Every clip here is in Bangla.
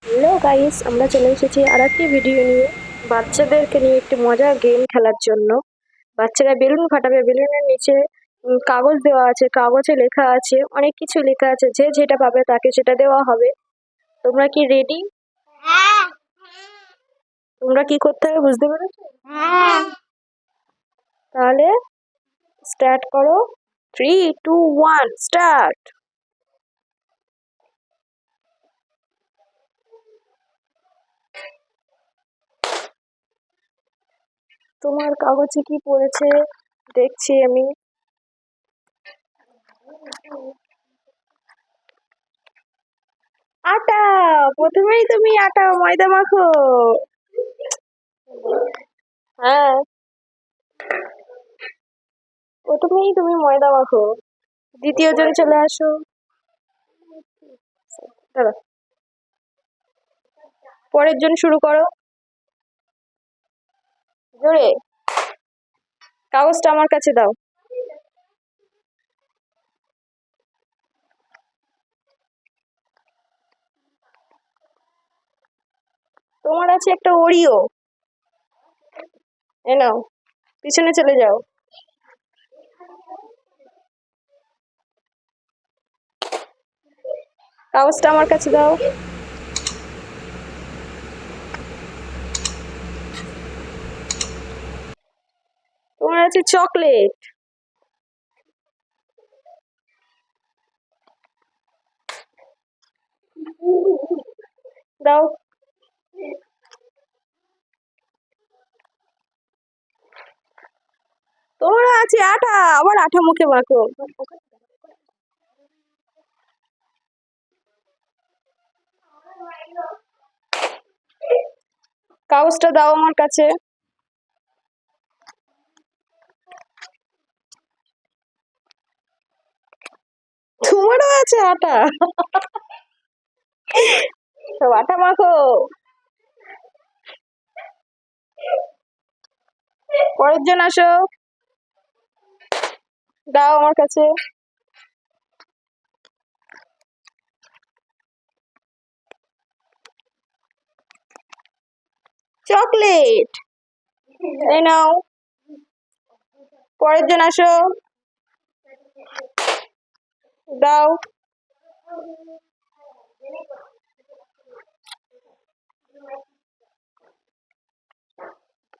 হ্যালো গাইস, আমরা চলে এসেছি আর একটি ভিডিও নিয়ে। বাচ্চাদেরকে নিয়ে একটি মজার গেম খেলার জন্য। বাচ্চারা বেলুন ফাটাবে, বেলুনের নিচে কাগজ দেওয়া আছে, কাগজে লেখা আছে, অনেক কিছু লেখা আছে, যে যেটা পাবে তাকে সেটা দেওয়া হবে। তোমরা কি রেডি? তোমরা কি করতে হবে বুঝতে পেরেছো? তাহলে স্টার্ট করো। 3, 2, 1 স্টার্ট। তোমার কাগজে কি পড়েছে দেখছি আমি। আটা। প্রথমেই তুমি আটা ময়দা মাখো। হ্যাঁ, প্রথমেই তুমি ময়দা মাখো। দ্বিতীয় জন চলে আসো। দাঁড়া, পরের জন শুরু করো। জোরে। কাগজটা আমার কাছে দাও। তোমার আছে একটা ওরিও, এ নাও, পিছনে চলে যাও। কাগজটা আমার কাছে দাও। তোমার আছে চকলেট, দাও। তোমার আছে আটা, আবার আঠা মুখে মাখো। কাগজটা দাও আমার কাছে। তোমারও আছে আটা, সব আটা মাখো। পরের জন আসো, দাও আমার কাছে। চকলেট, এই নাও। পরের জন আসো, দাও।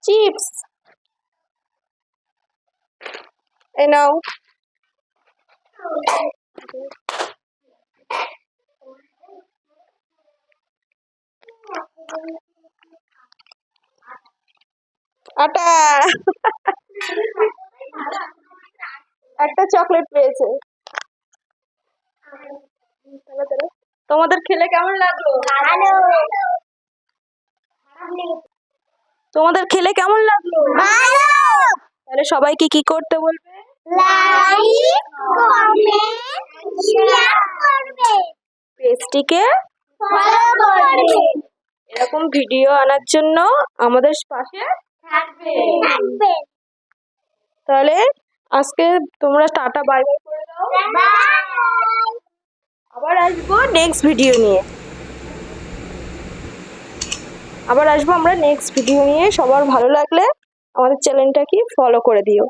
চিপস, এই নাও। আটা, একটা চকলেট পেয়েছে। তোমাদের খেলে কেমন লাগলো? তোমাদের খেলে কেমন লাগলো? তাহলে সবাইকে কি করতে বলবে? লাইক, কমেন্ট, শেয়ার করবে, পেজটিকে ফলো করবে। এরকম ভিডিও আনার জন্য আমাদের পাশে থাকবে। তাহলে আজকে তোমরা টাটা বাই বাই করে দাও। আবার আসবো নেক্সট ভিডিও নিয়ে। আমরা নেক্সট ভিডিও নিয়ে। সবার ভালো লাগলে আমাদের চ্যানেলটাকে ফলো করে দিও।